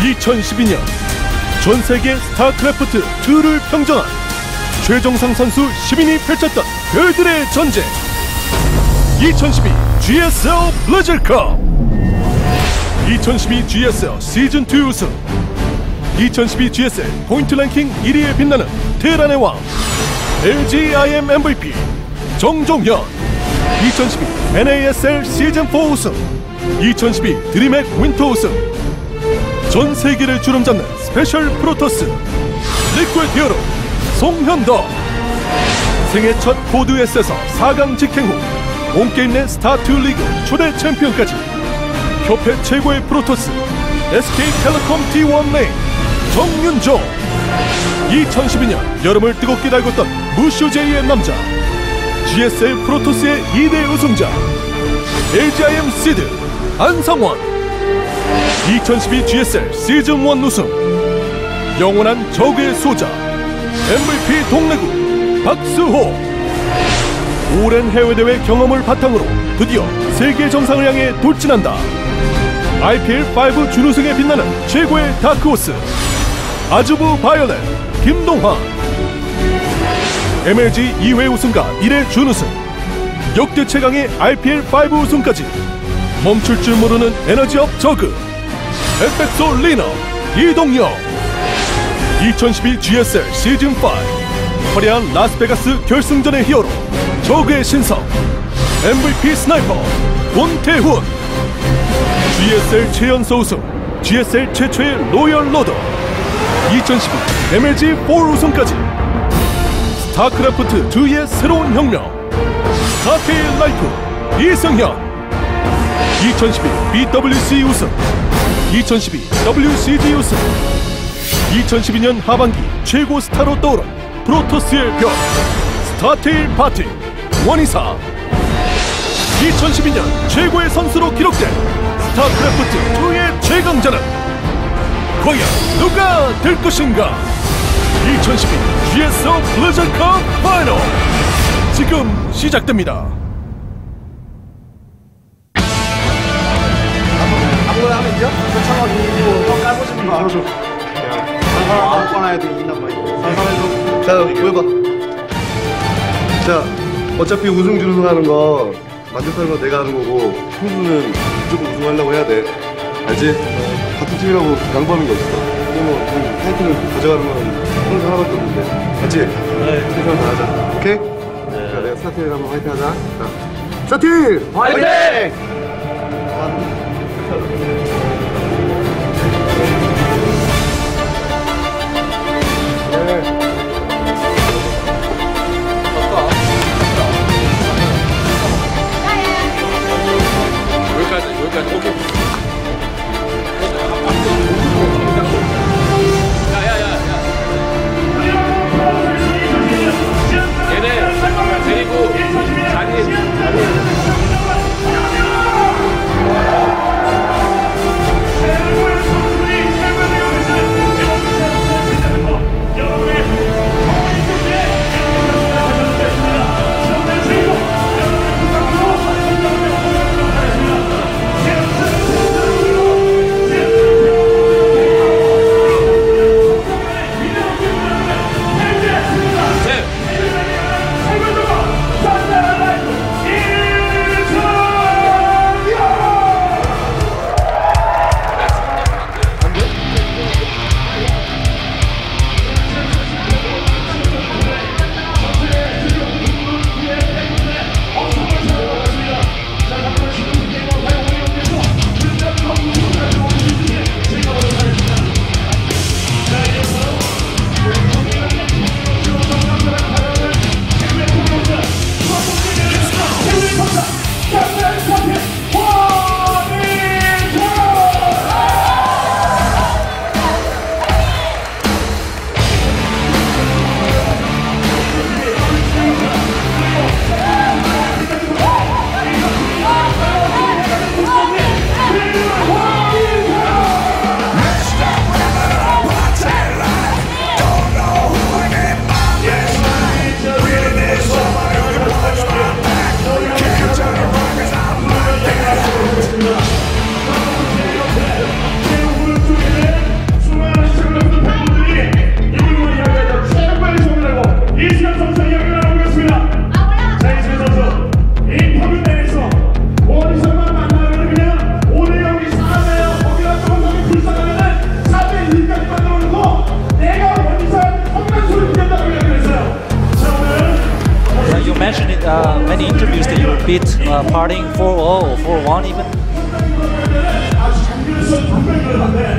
2012년 전 세계 스타크래프트 2를 평정한 최정상 선수 10인이 펼쳤던 별들의 전쟁. 2012 GSL Blizzard Cup, 2012 GSL 시즌2 우승, 2012 GSL 포인트 랭킹 1위에 빛나는 테란의 왕 LGIM MVP 정종현, 2012 NASL 시즌4 우승, 2012 드림핵 윈터 우승, 전 세계를 주름잡는 스페셜 프로토스 리퀴드 히어로 송현덕, 생애 첫 코드 S에서 4강 직행 후 온게임 내 스타2 리그 초대 챔피언까지 협회 최고의 프로토스 SK텔레콤 T1 레인 정윤종, 2012년 여름을 뜨겁게 달궜던 무쇼제이의 남자 GSL 프로토스의 2대 우승자 LGIM 시드 안성원, 2012 GSL 시즌1 우승, 영원한 적의 소자 MVP 동래구 박수호, 오랜 해외대회 경험을 바탕으로 드디어 세계 정상을 향해 돌진한다. IPL5 준우승에 빛나는 최고의 다크호스 아주부 바이올렛 김동환, MLG 2회 우승과 1회 준우승, 역대 최강의 IPL5 우승까지 멈출 줄 모르는 에너지업 저그 에펙소 리너 이동영, 2012 GSL 시즌5 화려한 라스베가스 결승전의 히어로 저그의 신성 MVP 스나이퍼 권태훈, GSL 최연소 우승 GSL 최초의 로열 로더, 2012 MLG4 우승까지 스타크래프트 2의 새로운 혁명 스타테일 라이프 이승현, 2012 BWC 우승, 2012 WCG 우승, 2012년 하반기 최고 스타로 떠오른 프로토스의 별 스타테일 파팅 원이사, 2012년 최고의 선수로 기록된 스타크래프트 2의 최강자는 과연 누가 될 것인가? 2012 GSL Blizzard Cup 파이널 지금 시작됩니다. 아무거나 하면 돼요? 저처럼 이거 깔고 싶은 거 알아줘. 아무거나 해도 이긴단 말이야. 살살해줘. 자, 보여봐. 자, 어차피 우승 준우승 하는 거 만족하는 건 내가 하는 거고 형수는 무조건 우승하려고 해야 돼. 알지? 같은 팀이라고 양보하는 게 없어. 뭐 타이틀을 가져가는 건 형수 하나밖에 없는데. 알지? 네. 최선을 다하자. 오케이? 네. 자, 내가 스타트를 한번 화이팅 하자. 자, 스타트! 화이팅! 여기까지 오케이. 야야야야 얘네 데리고 자리 PartinG 4-0 or 4-1 even.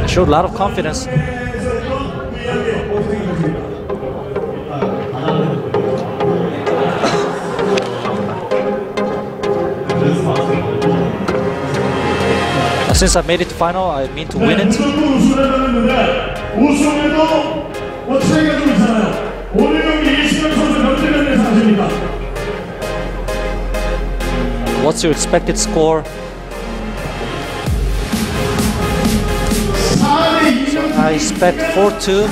Showed a lot of confidence. Since I made it to final, I mean to win it. What's your expected score? I expect 4-2.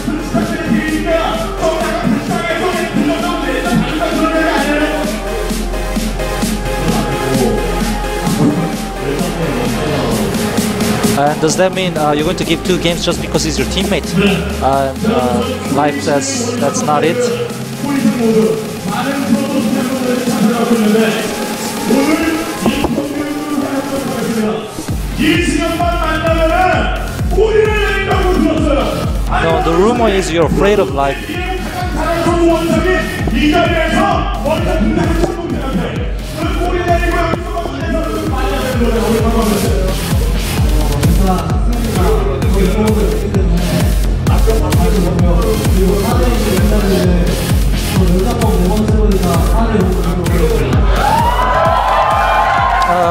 And does that mean you're going to give 2 games just because he's your teammate? Life says that's not it. No, the rumor is you're afraid of life.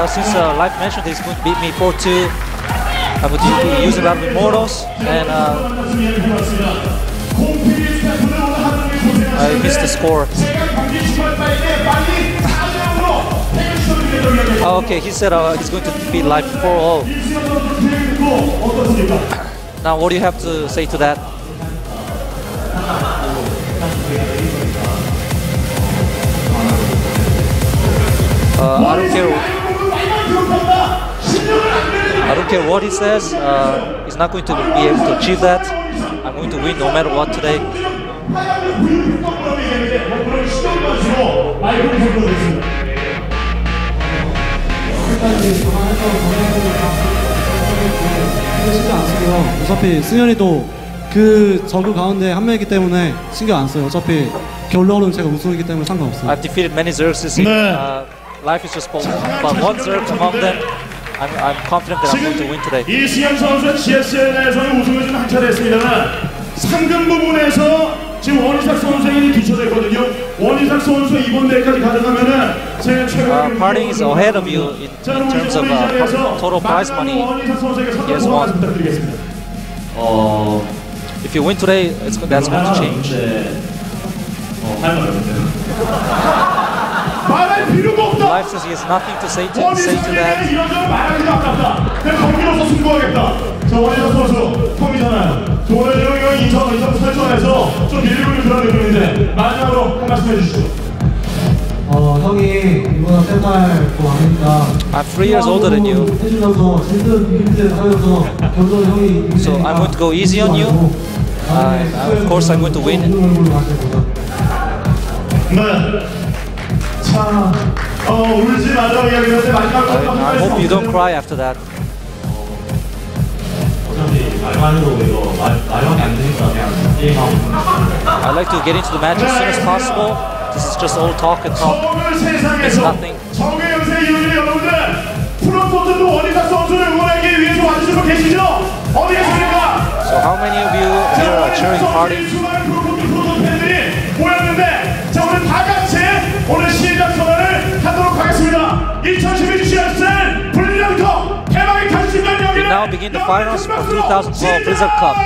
Since Life mentioned he's going to beat me 4-2, I would be using a lot of immortals, and I missed the score. Oh, okay, he said he's going to beat Life 4-0. Now, what do you have to say to that? I don't care what he says. He's not going to be able to achieve that. I'm going to win no matter what today. 신경 안 쓰고요. 어차피 승현이도 그 저그 가운데 한 명이기 때문에 신경 안 써요. 어차피 결론은 제가 우승이기 때문에 상관없어요. I've defeated many Zergs. Life is just but one Zerg among them. I'm confident that I'm going to win today. 이승현 선수는 GSL에서는 우승을 좀 한 차례 했습니다만 상금 부분에서 지금 원희삭 선수에게 뒤쳐져 있거든요. 원희삭 선수 이번 대회까지 가져가면은 제 최고 PartinG is ahead of you in terms of total prize money. He has won. If you win today, that's going to change. Life says he has nothing to say to that. 형이 이보다 세살 더 많으니까 I'm 3 years older than you. 해주면서 제대로 이기를 하면서 결국 형이 So I'm going to go easy on you. Of course I'm going to win. I hope you don't cry after that. I like to get into the match as soon as possible. This is just all talk and talk. It's nothing. So how many of you here are cheering PartinG? We now begin the finals for 2012 Blizzard Cup.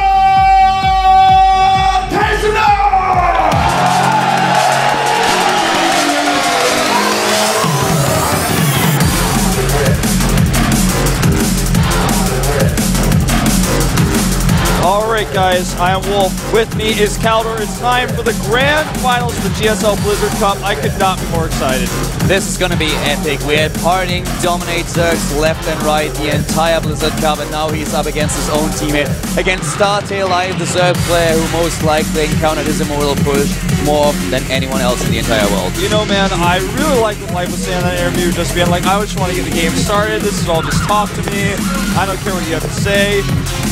Alright guys, I am Wolf. With me is Calder. It's time for the grand finals of the GSL Blizzard Cup. I could not be more excited. This is gonna be epic. We had PartinG dominate Zergs left and right the entire Blizzard Cup, and now he's up against his own teammate, against Startail, the Zerg player who most likely encountered his immortal push more often than anyone else in the entire world. You know, man, I really like what Life was saying in that interview, just being like, I just want to get the game started. This is all just talk to me. I don't care what you have to say.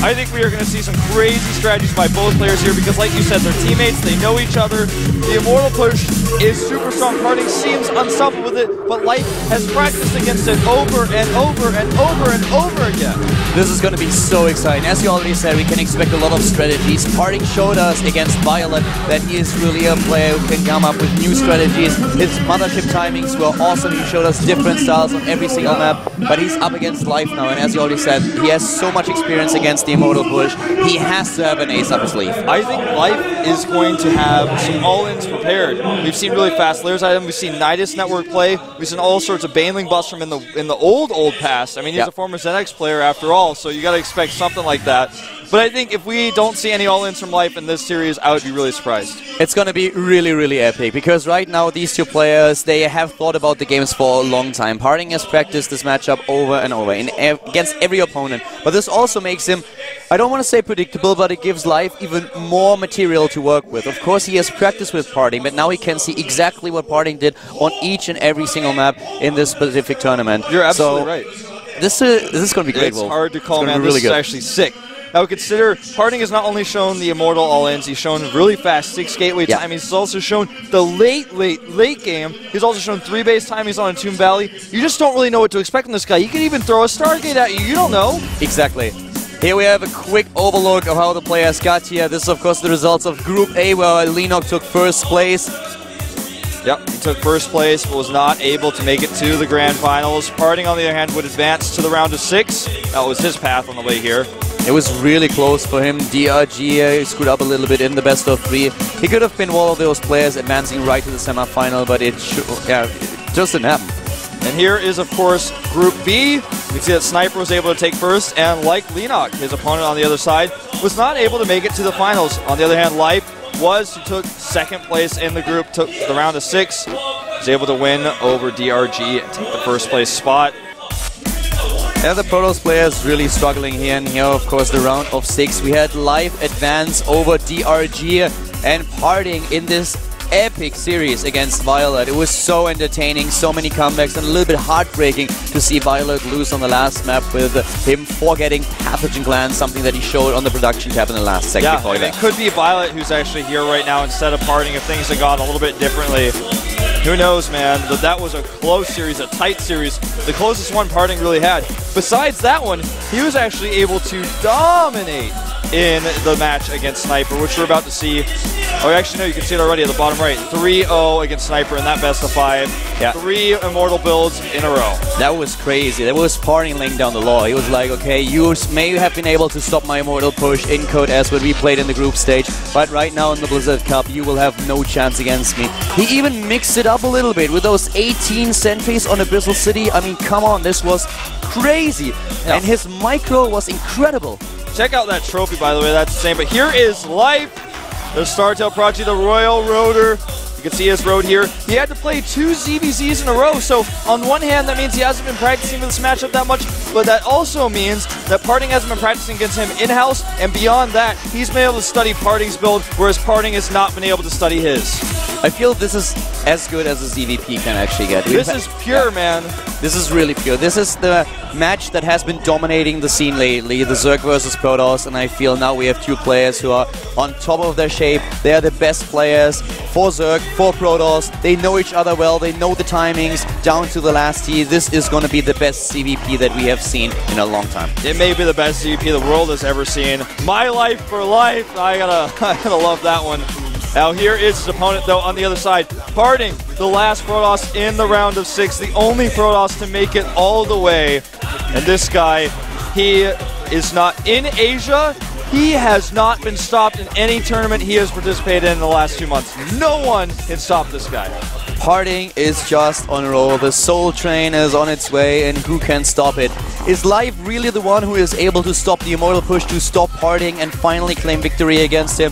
I think we are going to see some crazy strategies by both players here because, like you said, they're teammates, they know each other. The Immortal push is super strong. PartinG seems unstoppable with it, but Life has practiced against it over and over and over and over again. This is going to be so exciting. As you already said, we can expect a lot of strategies. PartinG showed us against Violet that he is really a player who can come up with new strategies. His mothership timings were awesome. He showed us different styles on every single map, but he's up against Life now, and as you already said, he has so much experience against the Immortal push. He has to have an ace up his sleeve. I think Life is going to have some all-ins prepared. We've seen really fast layers item. We've seen Nidus network play. We've seen all sorts of Baneling busts from in the old past. I mean, he's a former ZX player after all, so you got to expect something like that. But I think if we don't see any all-ins from Life in this series, I would be really surprised. It's going to be really, really epic, because right now these two players, they have thought about the games for a long time. PartinG has practiced this matchup over and over against every opponent. But this also makes him, I don't want to say predictable, but it gives Life even more material to work with. Of course, he has practiced with PartinG, but now he can see exactly what PartinG did on each and every single map in this specific tournament. You're absolutely right. This is going to be great. It's hard to call, man. Really this is actually sick. Now consider, PartinG has not only shown the Immortal all-ins, he's shown really fast 6 gateway timings, he's also shown the late game, he's also shown 3 base timings on Tomb Valley. You just don't really know what to expect from this guy. He can even throw a Stargate at you, you don't know. Exactly. Here we have a quick overlook of how the players got here. This is of course the results of Group A, where Lenok took first place. Yep, he took first place, but was not able to make it to the grand finals. PartinG, on the other hand, would advance to the round of 6. That was his path on the way here. It was really close for him. DRG screwed up a little bit in the best of 3. He could have been one of those players advancing right to the semi-final, but it just didn't happen. And here is, of course, Group B. You can see that Sniper was able to take first, and like Lenok, his opponent on the other side, was not able to make it to the finals. On the other hand, Life who took second place in the group, took the round of 6, was able to win over DRG and take the first place spot. And the Protoss players really struggling here, and here of course the round of 6. We had Life advance over DRG and PartinG in this epic series against Violet. It was so entertaining, so many comebacks, and a little bit heartbreaking to see Violet lose on the last map with him forgetting Pathogen Gland, something that he showed on the production tab in the last second before that. It could be Violet who's actually here right now instead of PartinG if things had gone a little bit differently. Who knows, man? But that was a close series, a tight series. The closest one PartinG really had. Besides that one, he was actually able to dominate in the match against Sniper, which we're about to see. Oh, actually, no, you can see it already at the bottom right. 3-0 against Sniper in that best of 5. Yeah. 3 Immortal builds in a row. That was crazy. That was PartinG laying down the law. He was like, okay, you may have been able to stop my Immortal push in Code S when we played in the group stage, but right now in the Blizzard Cup, you will have no chance against me. He even mixed it up a little bit with those 18 sentries on Abyssal City. I mean, come on, this was crazy. Yeah. And his micro was incredible. Check out that trophy, by the way, that's insane. But here is Life, the Startail Prodigy, the Royal Roader. You can see his road here. He had to play 2 ZVZs in a row, so on one hand, that means he hasn't been practicing for this matchup that much, but that also means that PartinG hasn't been practicing against him in-house, and beyond that, he's been able to study PartinG's build, whereas PartinG has not been able to study his. I feel this is as good as a ZvP can actually get. This is pure, man. This is really pure. This is the match that has been dominating the scene lately, the Zerg versus Protoss, and I feel now we have 2 players who are on top of their shape. They are the best players for Zerg, for Protoss. They know each other well, they know the timings down to the last T. This is going to be the best ZvP that we have seen in a long time. It may be the best ZvP the world has ever seen. My life for life. I gotta love that one. Now here is his opponent, though, on the other side. PartinG, the last Protoss in the round of 6, the only Protoss to make it all the way. And this guy, he is not in Asia. He has not been stopped in any tournament he has participated in the last 2 months. No one can stop this guy. PartinG is just on a roll. The Soul Train is on its way, and who can stop it? Is Life really the one who is able to stop the Immortal push, to stop PartinG and finally claim victory against him?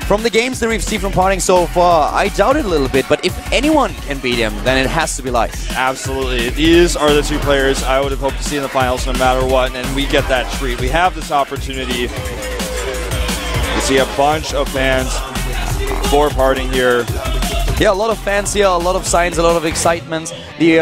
From the games that we've seen from PartinG so far, I doubt it a little bit, but if anyone can beat him, then it has to be Life. Absolutely. These are the 2 players I would have hoped to see in the finals no matter what, and we get that treat. We have this opportunity to see a bunch of fans for PartinG here. Yeah, a lot of fans here, a lot of signs, a lot of excitement. the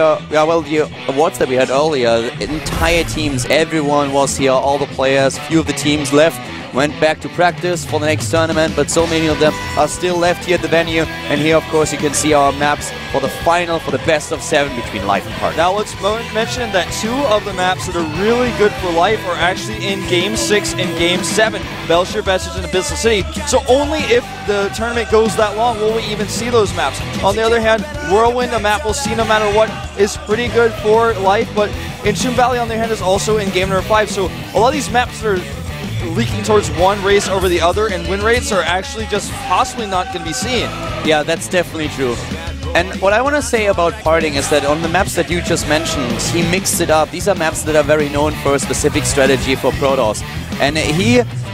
awards that we had earlier, the entire teams, everyone was here, all the players, few of the teams left, went back to practice for the next tournament, but so many of them are still left here at the venue. And here, of course, you can see our maps for the final, for the best of 7 between Life and PartinG. Now let's mention that 2 of the maps that are really good for Life are actually in Game 6 and Game 7, Belshire Vestige and Abyssal City. So only if the tournament goes that long will we even see those maps. On the other hand, Whirlwind, a map we'll see no matter what, is pretty good for Life, but Entomb Valley, on the other hand, is also in Game number 5. So a lot of these maps that are leaking towards one race over the other, and win rates are actually just possibly not going to be seen. Yeah, that's definitely true. And what I want to say about PartinG is that on the maps that you just mentioned, he mixed it up. These are maps that are very known for a specific strategy for Protoss. And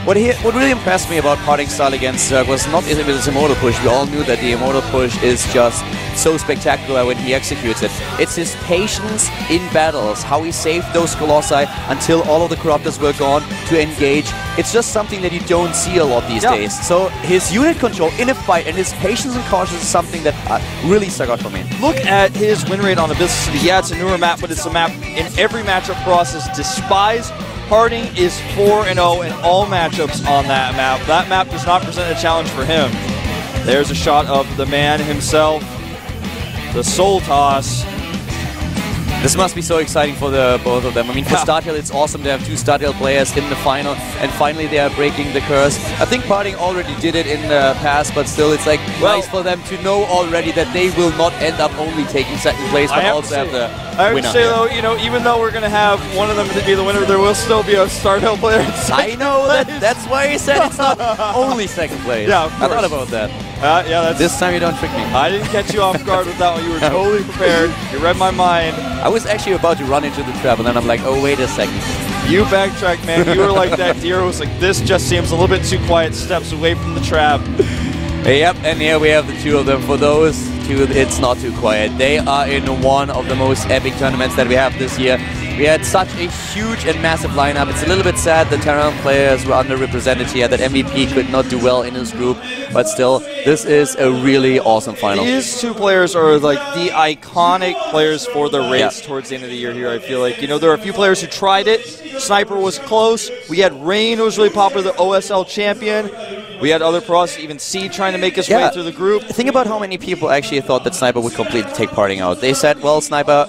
what really impressed me about PartinG's style against Zerg was not his Immortal Push. We all knew that the Immortal Push is just so spectacular when he executes it. It's his patience in battles, how he saved those Colossi until all of the Corruptors were gone to engage. It's just something that you don't see a lot these days. So his unit control in a fight and his patience and caution is something that really stuck out for me. Look at his win rate on Abyssal City. Yeah, it's a newer map, but it's a map in every matchup process. Despise. PartinG is 4-0 in all matchups on that map. That map does not present a challenge for him. There's a shot of the man himself, the Soul Toss. This must be so exciting for the both of them. I mean, for StarTale, it's awesome to have 2 StarTale players in the final, and finally they are breaking the curse. I think PartinG already did it in the past, but still, it's like nice for them to know already that they will not end up only taking 2nd place, but also have the I winner. have to say, though, you know, even though we're going to have one of them to be the winner, there will still be a StarTale player in 2nd I know that's why he said it's not only 2nd place. Yeah, of I thought about that. Yeah, this time you don't trick me. I didn't catch you off guard with that one. You were totally prepared. You read my mind. I was actually about to run into the trap, and then I'm like, oh, wait a second. You backtracked, man. You were like that deer who was like, this just seems a little bit too quiet, steps away from the trap. Yep, and here we have the 2 of them. For those 2, it's not too quiet. They are in one of the most epic tournaments that we have this year. We had such a huge and massive lineup. It's a little bit sad the Terran players were underrepresented here, that MVP could not do well in his group, but still, this is a really awesome final. These 2 players are like the iconic players for the race towards the end of the year here, I feel like. You know, there are a few players who tried it. Sniper was close. We had Rain, who was really popular, the OSL champion. We had other pros, even C, trying to make his way through the group. Think about how many people actually thought that Sniper would completely take PartinG out. They said, well, Sniper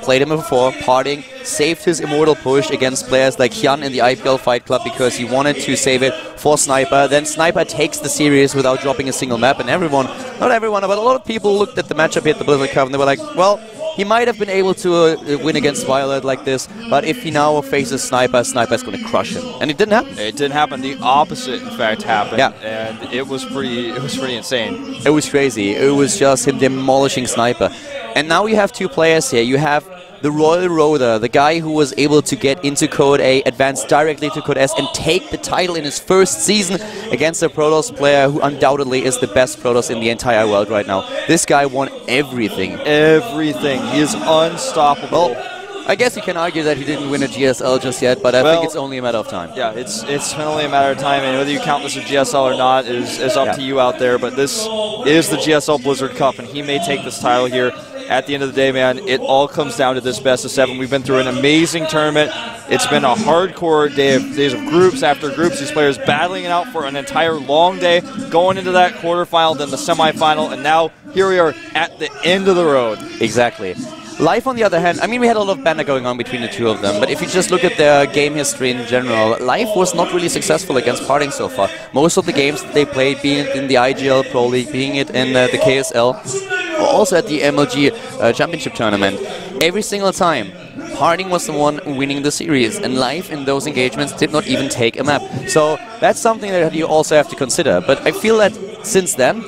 played him before. PartinG saved his Immortal Push against players like Hyun in the IPL Fight Club because he wanted to save it for Sniper. Then Sniper takes the series without dropping a single map, and everyone, not everyone, but a lot of people looked at the matchup here at the Blizzard Cup and they were like, well, he might have been able to win against Violet like this, but if he now faces Sniper, Sniper's going to crush him. And it didn't happen. It didn't happen. The opposite, in fact, happened. Yeah. And it was pretty insane. It was crazy. It was just him demolishing Sniper. And now you have 2 players here. You have the Royal Roader, the guy who was able to get into Code A, advance directly to Code S, and take the title in his first season against a Protoss player who undoubtedly is the best Protoss in the entire world right now. This guy won everything. Everything. He is unstoppable. Well, I guess you can argue that he didn't win a GSL just yet, but I think it's only a matter of time. Yeah, it's only a matter of time, and whether you count this a GSL or not is up to you out there, but this is the GSL Blizzard Cup, and he may take this title here. At the end of the day, man, it all comes down to this best of 7. We've been through an amazing tournament. It's been a hardcore days of groups after groups. These players battling it out for an entire long day, going into that quarterfinal, then the semifinal, and now here we are at the end of the road. Exactly. Life, on the other hand, I mean, we had a lot of banter going on between the 2 of them, but if you just look at their game history in general, Life was not really successful against PartinG so far. Most of the games that they played, being it in the IGL Pro League, being it in the KSL, or also at the MLG Championship Tournament, every single time, PartinG was the one winning the series, and Life in those engagements did not even take a map. So that's something that you also have to consider. But I feel that since then,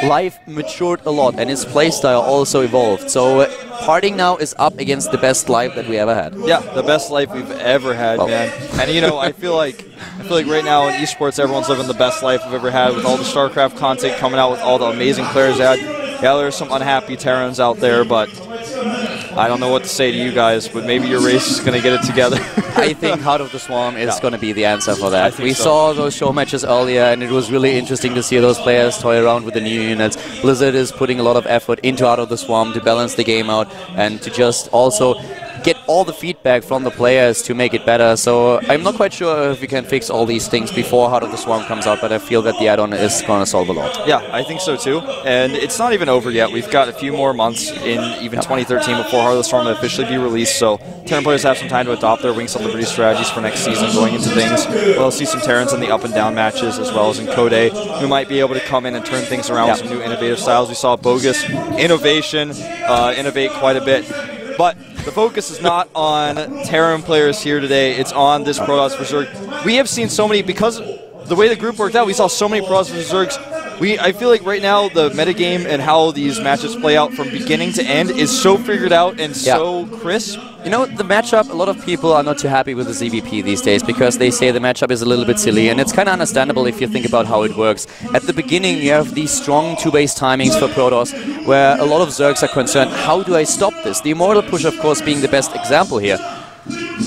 Life matured a lot, and his playstyle also evolved. So PartinG now is up against the best Life that we ever had. Yeah, the best Life we've ever had, man. And you know, I feel like right now in esports, everyone's living the best life we've ever had with all the Starcraft content coming out, with all the amazing players they had. Yeah, there's some unhappy Terrans out there, but I don't know what to say to you guys, but maybe your race is going to get it together. I think Heart of the Swarm is going to be the answer for that. We so. saw those show matches earlier, and it was really interesting to see those players toy around with the new units. Blizzard is putting a lot of effort into Heart of the Swarm to balance the game out and to just also get all the feedback from the players to make it better. So I'm not quite sure if we can fix all these things before Heart of the Swarm comes out, but I feel that the add-on is going to solve a lot. Yeah, I think so too. And it's not even over yet. We've got a few more months in even 2013 before Heart of the Storm will officially be released. So Terran players have some time to adopt their Wings of Liberty strategies for next season going into things. We'll see some Terrans in the up and down matches as well as in Code, who might be able to come in and turn things around with some new innovative styles. We saw Bogus Innovation innovate quite a bit. But the focus is not on Terran players here today. It's on this Protoss Berserk. We have seen so many, because the way the group worked out, we saw so many Protoss Berserks. I feel like right now the metagame and how these matches play out from beginning to end is so figured out and so crisp. You know, the matchup, a lot of people are not too happy with the ZvP these days because they say the matchup is a little bit silly, and it's kind of understandable if you think about how it works. At the beginning, you have these strong 2-base timings for Protoss, where a lot of Zergs are concerned, how do I stop this? The Immortal Push, of course, being the best example here.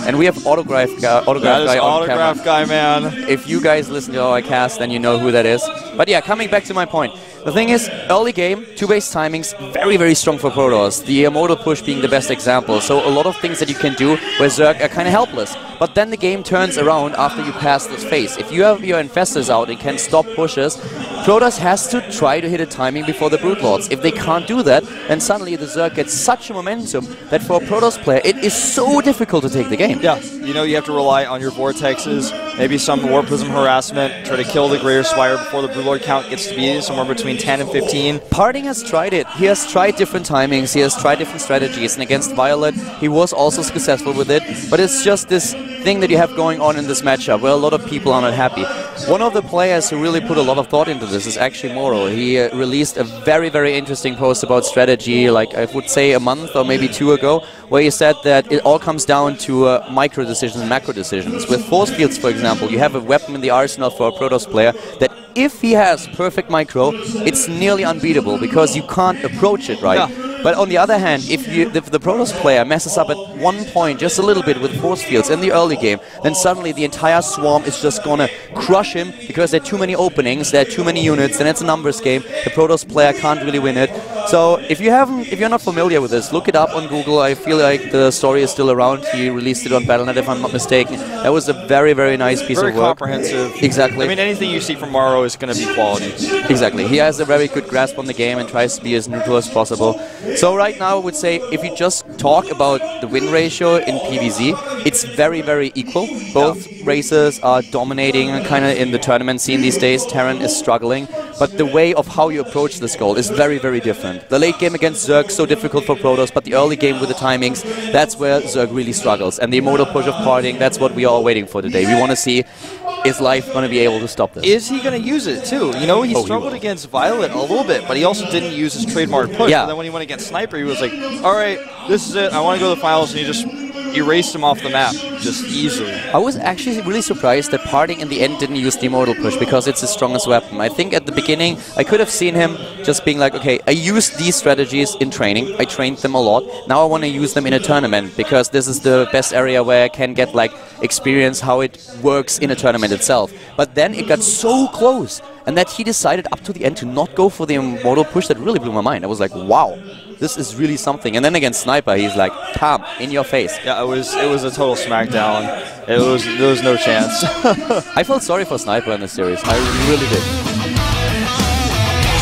And we have Autograph Guy on Autograph camera. Guy, man. If you guys listen to our cast, then you know who that is. But yeah, coming back to my point. The thing is, early game, 2-base timings, very, very strong for Protoss. The Immortal Push being the best example. So a lot of things that you can do where Zerg are kind of helpless. But then the game turns around after you pass this phase. If you have your Infestors out and can stop pushes, Protoss has to try to hit a timing before the Brood Lords. If they can't do that, then suddenly the Zerg gets such a momentum that for a Protoss player, it is so difficult to take the game. Yeah, you know, you have to rely on your Vortexes, maybe some Warp Prism harassment, try to kill the Greater Spire before the Brood Lord count gets to be somewhere between 10 and 15. PartinG has tried it. He has tried different timings, he has tried different strategies, and against Violet, he was also successful with it, but it's just this thing that you have going on in this matchup where a lot of people are not happy. One of the players who really put a lot of thought into this is actually Moro. He released a very, very interesting post about strategy, like I would say a month or maybe 2 ago, where he said that it all comes down to micro decisions and macro decisions. With force fields, for example, you have a weapon in the arsenal for a Protoss player that if he has perfect micro, it's nearly unbeatable because you can't approach it right. Yeah. But on the other hand, if the Protoss player messes up at one point just a little bit with force fields in the early game, then suddenly the entire swarm is just gonna crush him because there are too many openings, there are too many units, then it's a numbers game. The Protoss player can't really win it. So if you're not familiar with this, look it up on Google. I feel like the story is still around. He released it on Battle.net if I'm not mistaken. That was a very, very nice piece of work. Very comprehensive. Exactly. I mean, anything you see from Maro is going to be quality. Exactly. He has a very good grasp on the game and tries to be as neutral as possible. So right now I would say if you just talk about the win ratio in PvZ, it's very, very equal. Both races are dominating kind of in the tournament scene these days. Terran is struggling, but the way of how you approach this goal is very, very different. The late game against Zerg so difficult for Protoss, but the early game with the timings, that's where Zerg really struggles. And the Immortal Push of PartinG, that's what we are all waiting for today. We want to see, is Life going to be able to stop this? Is he going to use it too? You know, he struggled against Violet a little bit, but he also didn't use his trademark push. Yeah. And then when he went against Sniper, he was like, all right, this is it. I want to go to the finals, and he just erased him off the map just easily. I was actually really surprised that PartinG in the end didn't use the Immortal Push because it's his strongest weapon. I think at the beginning I could have seen him just being like, okay, I used these strategies in training, I trained them a lot, now I want to use them in a tournament because this is the best area where I can get like experience how it works in a tournament itself. But then it got so close and that he decided up to the end to not go for the Immortal Push. That really blew my mind. I was like, wow, this is really something. And then against Sniper, he's like, calm, in your face. Yeah, it was a total smackdown. There was no chance. I felt sorry for Sniper in this series. I really did.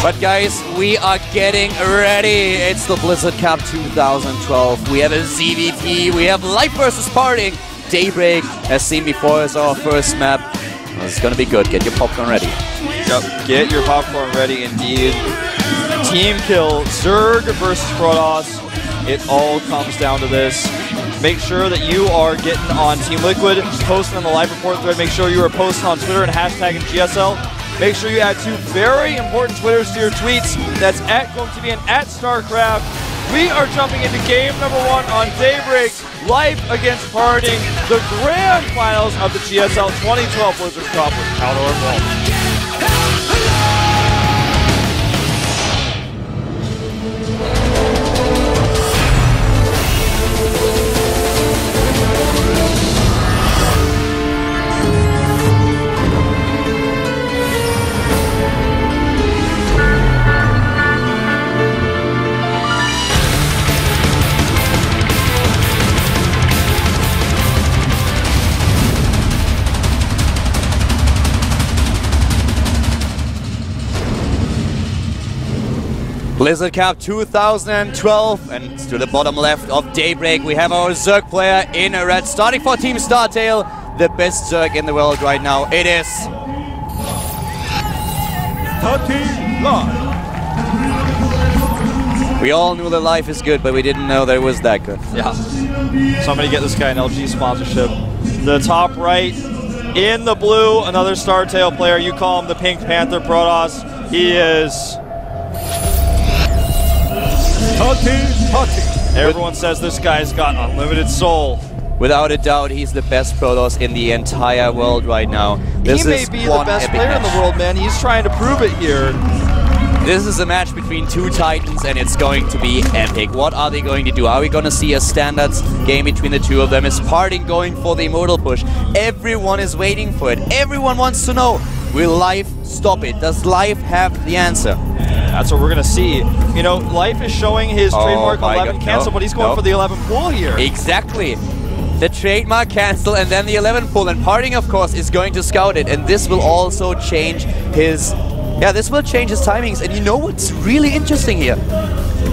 But guys, we are getting ready. It's the Blizzard Cup 2012. We have a ZvP. We have Life versus PartinG. Daybreak, as seen before, is our first map. Well, it's gonna be good. Get your popcorn ready. Yep, get your popcorn ready indeed. Team kill, Zerg versus Protoss. It all comes down to this. Make sure that you are getting on Team Liquid, posting on the live report thread. Make sure you are posting on Twitter and hashtagging GSL. Make sure you add 2 very important Twitters to your tweets. That's at GOMTV and at Starcraft. We are jumping into game number 1 on Daybreak. Life against PartinG, the grand finals of the GSL 2012 Blizzard Cup with Outdoor Vault. Blizzard Cup 2012, and to the bottom left of Daybreak we have our Zerg player in a red, starting for Team Startail, the best Zerg in the world right now. It is We all knew that life is good, but we didn't know that it was that good. Yeah. So I'm going to get this guy an LG sponsorship. The top right, in the blue, another Startail player. You call him the Pink Panther Protoss. He is... Everyone says this guy's got unlimited soul. Without a doubt, he's the best Protoss in the entire world right now. This he may be the best player in the world, man. He's trying to prove it here. This is a match between two titans, and it's going to be epic. What are they going to do? Are we going to see a standards game between the two of them? Is PartinG going for the Immortal push? Everyone is waiting for it. Everyone wants to know, will Life stop it? Does Life have the answer? That's what we're going to see. You know, Life is showing his trademark 11 cancel, but he's going for the 11 pull here. Exactly. The trademark cancel and then the 11 pull, and PartinG, of course, is going to scout it, and this will also change his... Yeah, this will change his timings, and you know what's really interesting here?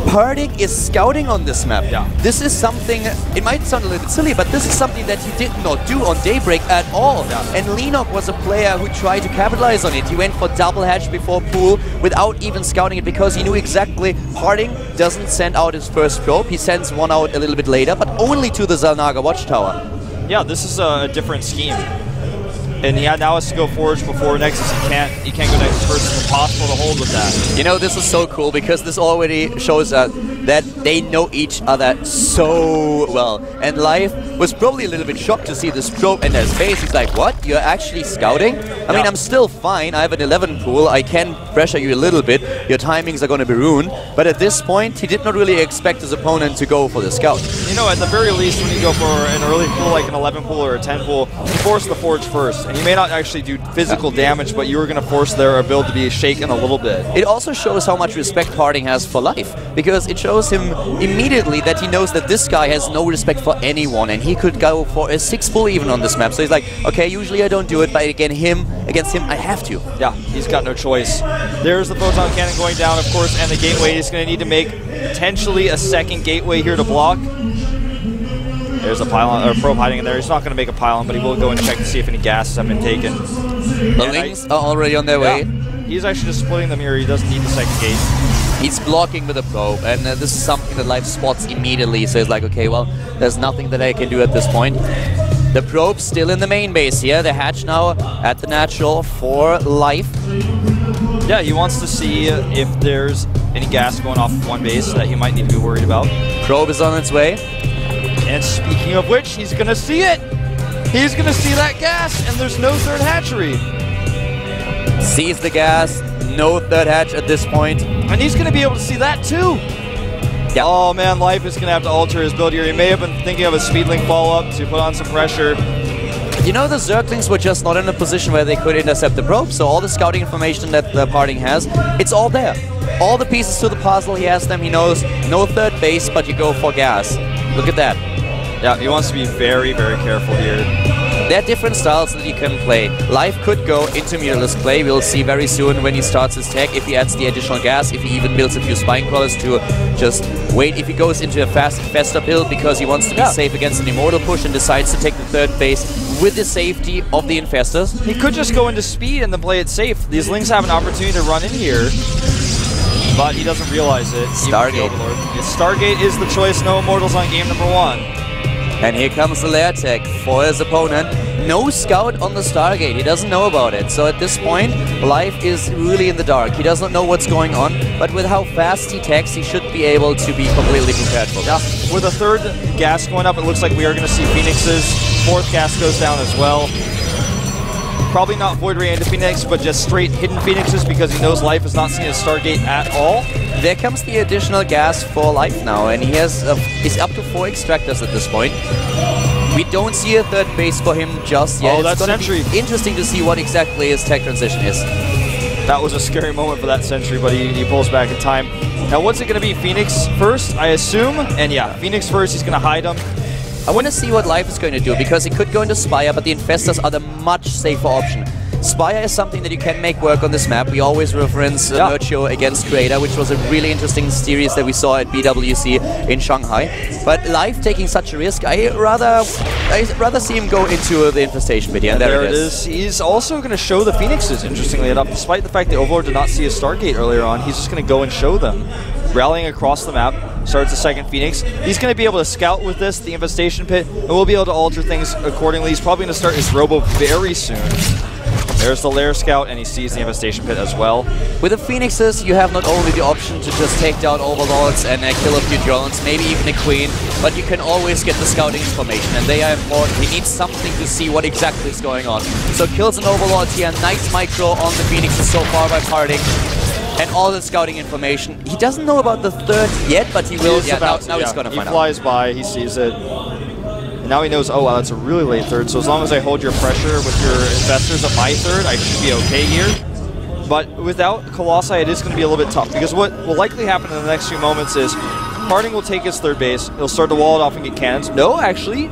PartinG is scouting on this map. Yeah. This is something, it might sound a little bit silly, but this is something that he did not do on Daybreak at all. Yeah. And Lenok was a player who tried to capitalize on it. He went for double hatch before pool without even scouting it, because he knew exactly PartinG doesn't send out his first probe. He sends one out a little bit later, but only to the Zalnaga watchtower. Yeah, this is a different scheme. And yeah, now has to go Forge before Nexus. He can't go Nexus first. It's impossible to hold with that. You know, this is so cool, because this already shows that they know each other so well. And Life was probably a little bit shocked to see this probe in their face. He's like, what? You're actually scouting? I mean, I'm still fine. I have an 11 pool. I can pressure you a little bit. Your timings are going to be ruined. But at this point, he did not really expect his opponent to go for the scout. You know, at the very least, when you go for an early pool, like an 11 pool or a 10 pool, you force the Forge first. And you may not actually do physical damage, but you are going to force their build to be shaken a little bit. It also shows how much respect PartinG has for Life, because it shows him immediately that he knows that this guy has no respect for anyone, and he could go for a 6 pull even on this map. So he's like, okay, usually I don't do it, but against him, I have to. Yeah, he's got no choice. There's the Photon Cannon going down, of course, and the gateway. He's going to need to make potentially a second gateway here to block. There's a pylon, or probe hiding in there. He's not going to make a pylon, but he will go and check to see if any gases have been taken. The Lings are already on their way. He's actually just splitting them here. He doesn't need the second gate. He's blocking with a probe, and this is something that Life spots immediately. So he's like, okay, well, there's nothing that I can do at this point. The probe's still in the main base here. The hatch now at the natural for Life. Yeah, he wants to see if there's any gas going off one base that he might need to be worried about. Probe is on its way. And speaking of which, he's going to see it. He's going to see that gas, and there's no third hatchery. Sees the gas, no third hatch at this point. And he's going to be able to see that too. Yeah. Oh man, Life is going to have to alter his build here. He may have been thinking of a Speedlink follow-up to put on some pressure. You know, the Zerglings were just not in a position where they could intercept the probe, so all the scouting information that the PartinG has, it's all there. All the pieces to the puzzle, he has them, he knows no third base, but you go for gas. Look at that. Yeah, he wants to be very, very careful here. There are different styles that you can play. Life could go into meterless play. We'll see very soon when he starts his tech, if he adds the additional gas, if he even builds a few spine crawlers to just wait. If he goes into a faster build because he wants to be safe against an Immortal push and decides to take the third base with the safety of the Infestors. He could just go into speed and then play it safe. These Lings have an opportunity to run in here, but he doesn't realize it. Stargate. Stargate is the choice. No Immortals on game number 1. And here comes the lair tech for his opponent. No scout on the Stargate. He doesn't know about it. So at this point, Life is really in the dark. He doesn't know what's going on. But with how fast he techs, he should be able to be completely prepared for this. With a third gas going up, it looks like we are going to see Phoenixes. Fourth gas goes down as well. Probably not Void Ray into Phoenix, but just straight hidden Phoenixes because he knows Life is not seeing a Stargate at all. There comes the additional gas for Life now, and he has he's up to 4 extractors at this point. We don't see a third base for him just yet. Oh, that's Sentry. Be interesting to see what exactly his tech transition is. That was a scary moment for that Sentry, but he pulls back in time. Now, what's it going to be? Phoenix first, I assume? And yeah, Phoenix first, he's going to hide him. I want to see what Life is going to do, because he could go into Spire, but the Infestors are the much safer option. Spire is something that you can make work on this map. We always reference Virtue against Creator, which was a really interesting series that we saw at BWC in Shanghai. But Live taking such a risk, I rather see him go into the Infestation pit. Yeah, there it is. He's also going to show the Phoenixes, interestingly enough. Despite the fact that Overlord did not see a Stargate earlier on, he's just going to go and show them. Rallying across the map, starts the second Phoenix. He's going to be able to scout with this, the Infestation pit, and we'll be able to alter things accordingly. He's probably going to start his Robo very soon. There's the Lair Scout, and he sees the Infestation pit as well. With the Phoenixes, you have not only the option to just take down Overlords and kill a few drones, maybe even a Queen, but you can always get the scouting information, and they are important. He needs something to see what exactly is going on. So kills an Overlord here, nice micro on the Phoenixes so far by PartinG. And all the scouting information. He doesn't know about the third yet, but he will. Yeah, now he's gonna find out. He flies by, he sees it. And now he knows, oh wow, that's a really late third. So as long as I hold your pressure with your investors at my third, I should be okay here. But without Colossi, it is going to be a little bit tough. Because what will likely happen in the next few moments is PartinG will take his third base. He'll start to wall it off and get cannons. No, actually,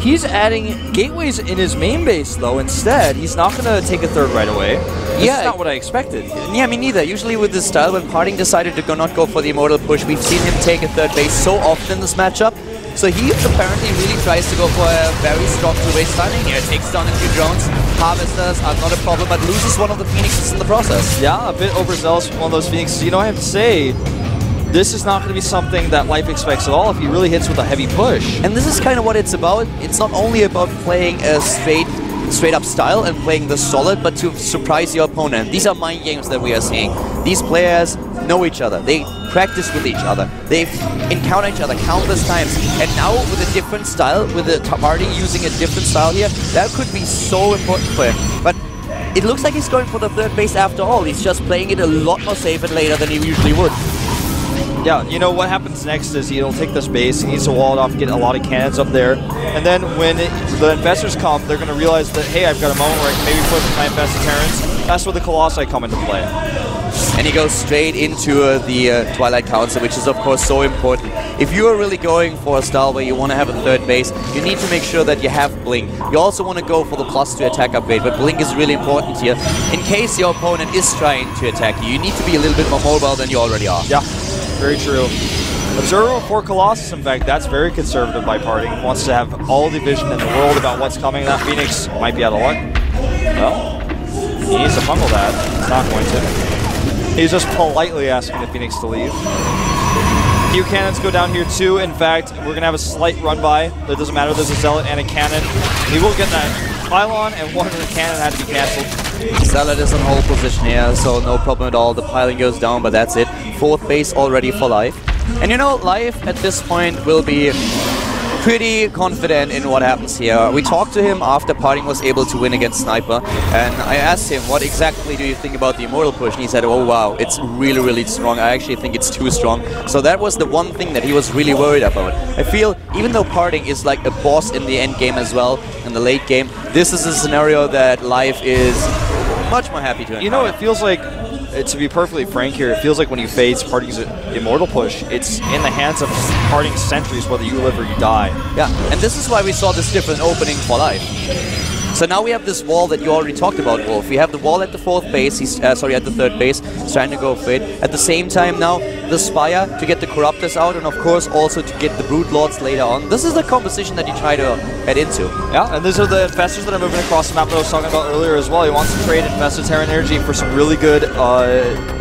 he's adding gateways in his main base, though, instead. He's not going to take a third right away. That's not what I expected. Yeah, me neither. Usually with this style, when PartinG decided to not go for the Immortal push, we've seen him take a third base so often in this matchup. So he apparently really tries to go for a very strong two-base timing here. Takes down a few drones. Harvesters are not a problem, but loses one of the Phoenixes in the process. Yeah, a bit overzealous from one of those Phoenixes. You know, I have to say, this is not going to be something that Life expects at all if he really hits with a heavy push. And this is kind of what it's about. It's not only about playing a straight up style and playing the solid, but to surprise your opponent. These are mind games that we are seeing. These players know each other. They practice with each other. They've encountered each other countless times. And now with a different style, with the party using a different style here, that could be so important for him. But it looks like he's going for the third base after all. He's just playing it a lot more safe and later than he usually would. Yeah, you know, what happens next is he'll take this base, he needs to wall it off, get a lot of cannons up there, and then when the investors come, they're going to realize that, hey, I've got a moment where I can maybe push my invested Terrans. That's where the Colossi come into play. And he goes straight into the Twilight Council, which is of course so important. If you are really going for a style where you want to have a third base, you need to make sure that you have Blink. You also want to go for the +2 attack upgrade, but Blink is really important here. In case your opponent is trying to attack you, you need to be a little bit more mobile than you already are. Yeah, very true. Observer for Colossus, in fact, that's very conservative by PartinG. Wants to have all the vision in the world about what's coming. That Phoenix might be out of luck. Well, he needs to fumble that. He's not going to. He's just politely asking the Phoenix to leave. Few cannons go down here too. In fact, we're going to have a slight run by. It doesn't matter, there's a Zealot and a cannon. He will get that pylon, and one of the cannon had to be cancelled. Zealot is in hold position here, so no problem at all. The piling goes down, but that's it. Fourth base already for Life. And you know, Life at this point will be pretty confident in what happens here. We talked to him after PartinG was able to win against Sniper, and I asked him, what exactly do you think about the Immortal push? And he said, oh wow, it's really, really strong. I actually think it's too strong. So that was the one thing that he was really worried about. I feel, even though PartinG is like a boss in the end game as well, in the late game, this is a scenario that Life is much more happy to encounter. You know, it feels like, to be perfectly frank here, it feels like when you phase PartinG's Immortal push, it's in the hands of PartinG's sentries whether you live or you die. Yeah, and this is why we saw this different opening for Life. So now we have this wall that you already talked about, Wolf. We have the wall at the fourth base, at the third base, he's trying to go for it. At the same time now, the Spire to get the Corruptors out, and of course also to get the Brood Lords later on. This is the composition that you try to head into. Yeah, and these are the Infestors that are moving across the map that I was talking about earlier as well. He wants to trade Infested Terran Energy for some really good,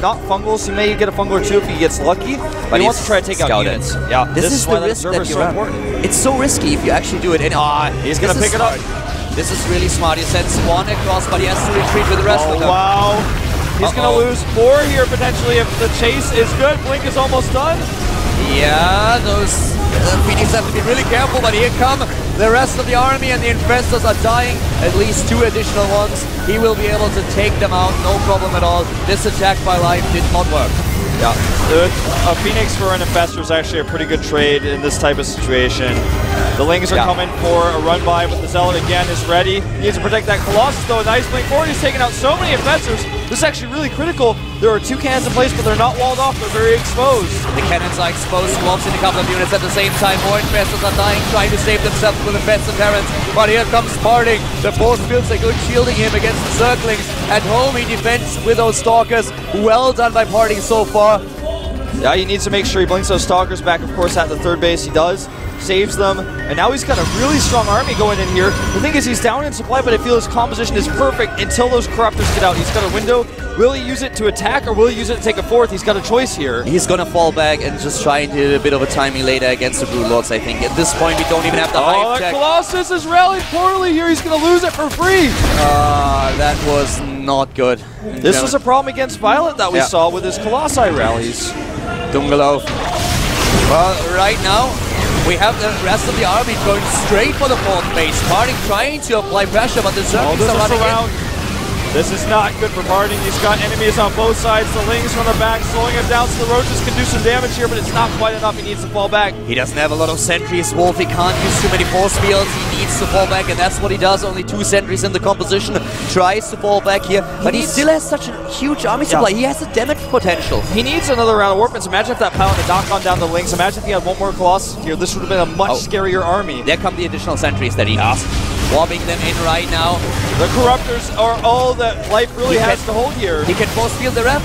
not fungals, he may get a fungal or two if he gets lucky, but he wants to try to take out units. Yeah, this is why the risk that you run. It's so risky if you actually do it, and he's going to pick it up. This is really smart. He sends one across, but he has to retreat with the rest of them. Wow. He's going to lose 4 here potentially if the chase is good. Blink is almost done. Yeah, those Phoenix have to be really careful, but here come the rest of the army, and the Infestors are dying. At least 2 additional ones. He will be able to take them out, no problem at all. This attack by Life did not work. Yeah, a Phoenix for an Infestor is actually a pretty good trade in this type of situation. The Lings are coming for a run by, but the Zealot again is ready. He needs to protect that Colossus though. Nice blink forward. He's taking out so many Infestors. This is actually really critical. There are 2 cannons in place, but they're not walled off. They're very exposed. The cannons are exposed, swaps in a couple of units at the same time. More Infestors are dying, trying to save themselves with Infestor Terrans. But here comes PartinG. The force fields are good, shielding him against the Circlings. At home, he defends with those Stalkers. Well done by PartinG so far. Yeah, he needs to make sure he blinks those Stalkers back, of course, at the third base. He does. Saves them, and now he's got a really strong army going in here. The thing is, he's down in supply, but I feel his composition is perfect until those Corruptors get out. He's got a window. Will he use it to attack, or will he use it to take a fourth? He's got a choice here. He's gonna fall back and just try and do a bit of a timing later against the Broodlords, I think. At this point, we don't even have the hive that check. Colossus is rallied poorly here. He's gonna lose it for free. That was not good. This was a problem against Violet that we saw with his Colossi rallies. Dungalo. Well, right now, we have the rest of the army going straight for the fourth base. PartinG trying to apply pressure, but the Zerglings are running in. This is not good for PartinG. He's got enemies on both sides. The Lings from the back, slowing him down, so the Roaches can do some damage here, but it's not quite enough. He needs to fall back. He doesn't have a lot of sentries. Wolf, he can't use too many force fields. He needs to fall back, and that's what he does. Only 2 sentries in the composition. Tries to fall back here, but he still has such a huge army supply. He has a damage potential. He needs another round of Warpins. Imagine if that pile had knocked on down the Lings. Imagine if he had one more Colossus here. This would have been a much scarier army. There come the additional sentries that he needs. Warping them in right now. The Corruptors are all that life really has to hold here. He can force field the rep.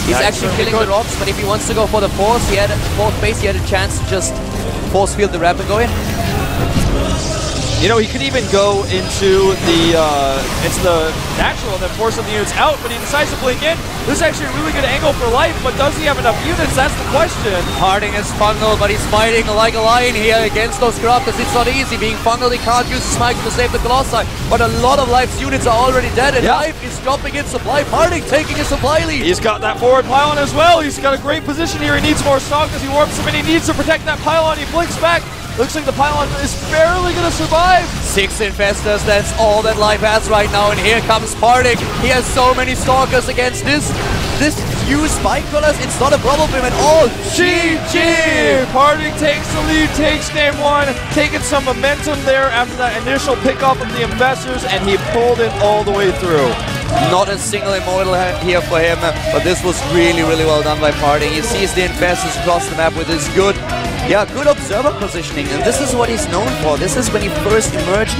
He's actually killing the rocks, but if he wants to go for the force, he had a fourth base, he had a chance to just force field the rep and go in. You know, he could even go into the natural and then force some units out, but he decides to blink in. This is actually a really good angle for life, but does he have enough units? That's the question. PartinG is fungal, but he's fighting like a lion here against those Corruptors. It's not easy. Being fungal, he can't use his Smite to save the Colossi, but a lot of Life's units are already dead, and Life is dropping in supply. PartinG taking his supply lead. He's got that forward pylon as well. He's got a great position here. He needs more Stalkers. He warps him, and he needs to protect that pylon. He blinks back. Looks like the pylon is barely going to survive. 6 Infestors, that's all that Life has right now, and here comes PartinG. He has so many Stalkers against this few Spike Crawlers. It's not a problem for him at all. GG! PartinG takes the lead, takes game 1, taking some momentum there after that initial pickup of the Infestors, and he pulled it all the way through. Not a single immortal here for him, but this was really, really well done by PartinG. He sees the Infestors across the map with his good observer positioning, and this is what he's known for. This is when he first emerged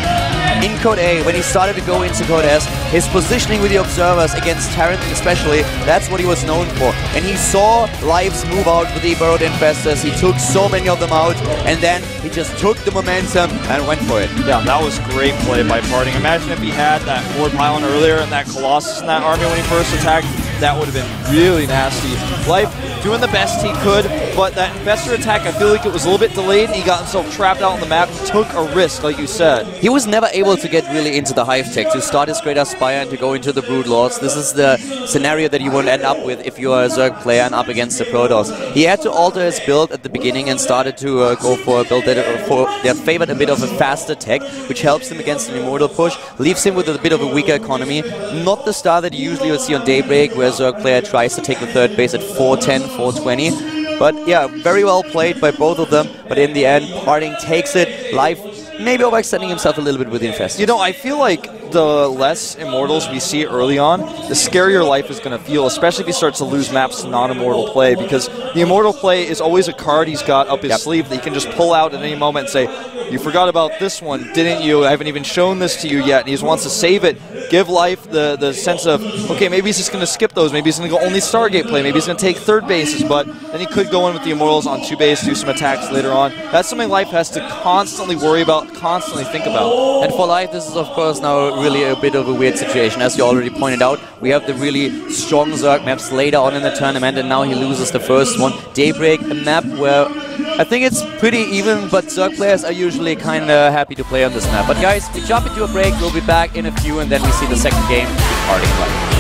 in Code A, when he started to go into Code S. His positioning with the observers against Terran especially, that's what he was known for. And he saw Lives move out with the Burrowed Infestors. He took so many of them out, and then he just took the momentum and went for it. Yeah, that was great play by PartinG. Imagine if he had that forward pylon earlier and that Colossus in that army when he first attacked. That would have been really nasty. Life doing the best he could, but that Infestor attack, I feel like it was a little bit delayed. He got himself trapped out on the map. He took a risk, like you said. He was never able to get really into the Hive Tech, to start his Great Aspire and to go into the Broodlords. This is the scenario that you won't end up with if you are a Zerg player and up against the Protoss. He had to alter his build at the beginning and started to go for a build that favored a bit of a faster tech, which helps him against an Immortal push, leaves him with a bit of a weaker economy. Not the star that you usually would see on Daybreak, where a Zerg player tries to take the third base at 410, 420. But yeah, very well played by both of them. But in the end, PartinG takes it. Life maybe overextending himself a little bit with the Infestors. You know, I feel like the less Immortals we see early on, the scarier Life is going to feel, especially if he starts to lose maps to non-Immortal play, because the Immortal play is always a card he's got up his sleeve that he can just pull out at any moment and say, you forgot about this one, didn't you? I haven't even shown this to you yet. And he just wants to save it, give Life the sense of, okay, maybe he's just going to skip those. Maybe he's going to go only Stargate play. Maybe he's going to take third bases. But then he could go in with the Immortals on 2 base, do some attacks later on. That's something Life has to constantly worry about, constantly think about. And for Life, this is of course now really a bit of a weird situation. As you already pointed out, we have the really strong Zerg maps later on in the tournament, and now he loses the first one. Daybreak, a map where I think it's pretty even, but Zerg players are usually kind of happy to play on this map. But guys, we jump into a break, we'll be back in a few, and then we see the second game, PartinG Life.